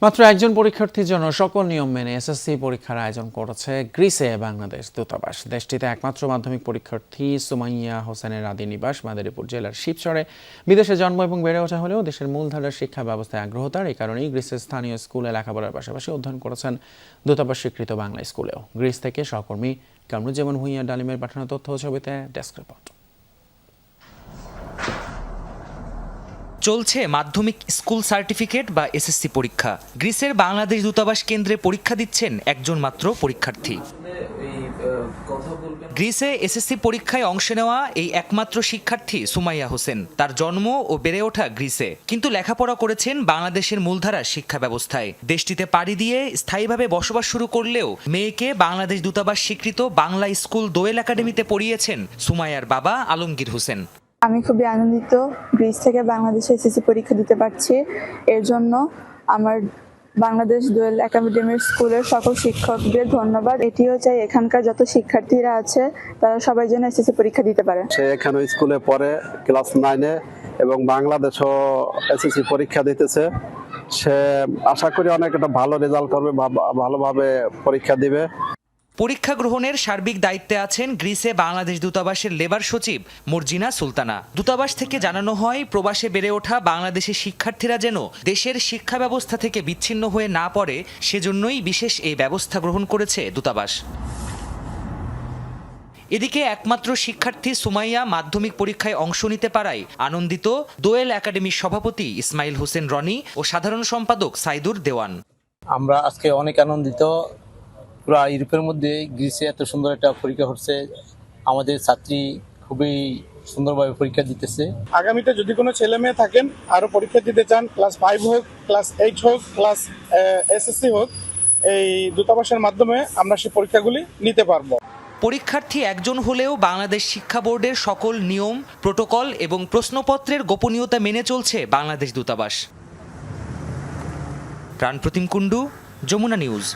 মাত্র একজন পরীক্ষার্থীর জন্য সকল নিয়ম মেনে এসএসসি পরীক্ষার আয়োজন করেছে গ্রিসে বাংলাদেশ দূতাবাস। দেশটিতে একমাত্র মাধ্যমিক পরীক্ষার্থী সুমাইয়া হোসেনের আদি নিবাস মাদারীপুর জেলার শিবচরে। বিদেশে জন্ম এবং বেড়ে ওঠা হলেও দেশের মূলধারার শিক্ষা ব্যবস্থায় আগ্রহ তার। এই কারণেই গ্রিসের স্থানীয় স্কুলে লেখাপড়ার পাশাপাশি অধ্যয়ন করেছেন দূতাবাস স্বীকৃত বাংলা স্কুলেও। গ্রিস থেকে সহকর্মী কামরুজ্জামান ভূঁইয়া ডালিমের পাঠানো তথ্য ও ছবিতে ডেস্ক রিপোর্ট। চলছে মাধ্যমিক স্কুল সার্টিফিকেট বা এসএসসি পরীক্ষা। গ্রিসের বাংলাদেশ দূতাবাস কেন্দ্রে পরীক্ষা দিচ্ছেন একজন মাত্র পরীক্ষার্থী। গ্রিসে এসএসসি পরীক্ষায় অংশ নেওয়া এই একমাত্র শিক্ষার্থী সুমাইয়া হোসেন। তার জন্ম ও বেড়ে ওঠা গ্রিসে, কিন্তু লেখাপড়া করেছেন বাংলাদেশের মূলধারার শিক্ষা ব্যবস্থায়। দেশটিতে পাড়ি দিয়ে স্থায়ীভাবে বসবাস শুরু করলেও মেয়েকে বাংলাদেশ দূতাবাস স্বীকৃত বাংলা স্কুল দোয়েল একাডেমিতে পড়িয়েছেন সুমাইয়ার বাবা আলমগীর হোসেন। আমি খুবই আনন্দিত গ্রিস থেকে বাংলাদেশে এসএসসি পরীক্ষা দিতে পারছি। এর জন্য আমার বাংলাদেশ দোয়েল একাডেমির স্কুলের সকল শিক্ষকদের ধন্যবাদ। এটিও চাই এখানকার যত শিক্ষার্থীরা আছে তারা সবাই যেন এসএসসি পরীক্ষা দিতে পারে। সে এখানে স্কুলে পড়ে ক্লাস 9-এ এবং বাংলাদেশও এসএসসি পরীক্ষা দিতেছে। সে আশা করি অনেক একটা ভালো রেজাল্ট করবে, ভালোভাবে পরীক্ষা দিবে। পরীক্ষা গ্রহণের সার্বিক দায়িত্বে আছেন গ্রিসে বাংলাদেশ দূতাবাসের লেবার সচিব মর্জিনা সুলতানা। দূতাবাস থেকে জানানো হয়, প্রবাসে বেড়ে ওঠা বাংলাদেশের শিক্ষার্থীরা যেন দেশের শিক্ষা ব্যবস্থা থেকে বিচ্ছিন্ন হয়ে না পড়ে, সেজন্যই বিশেষ এই ব্যবস্থা গ্রহণ করেছে দূতাবাস। এদিকে একমাত্র শিক্ষার্থী সুমাইয়া মাধ্যমিক পরীক্ষায় অংশ নিতে পারায় আনন্দিত দোয়েল একাডেমির সভাপতি ইসমাইল হোসেন রনি ও সাধারণ সম্পাদক সাইদুর দেওয়ান। আমরা আজকে অনেক আনন্দিত। পুরা ইউরোপের মধ্যে গ্রিসে এত সুন্দর একটা পরীক্ষা হচ্ছে। আমাদের ছাত্রী খুবই সুন্দরভাবে পরীক্ষা দিতেছে। আগামীতে যদি কোনো ছেলে মেয়ে থাকেন আরো পরীক্ষা দিতে চান, ক্লাস 5 হোক, ক্লাস 8 হোক, ক্লাস এসএসসি হোক, এই দূতাবাসের মাধ্যমে আমরা সেই পরীক্ষাগুলি নিতে পারবো। পরীক্ষার্থী একজন হলেও বাংলাদেশ শিক্ষা বোর্ডের সকল নিয়ম, প্রোটোকল এবং প্রশ্নপত্রের গোপনীয়তা মেনে চলছে বাংলাদেশ দূতাবাস। প্রাণপ্রতিম কুণ্ডু, যমুনা নিউজ।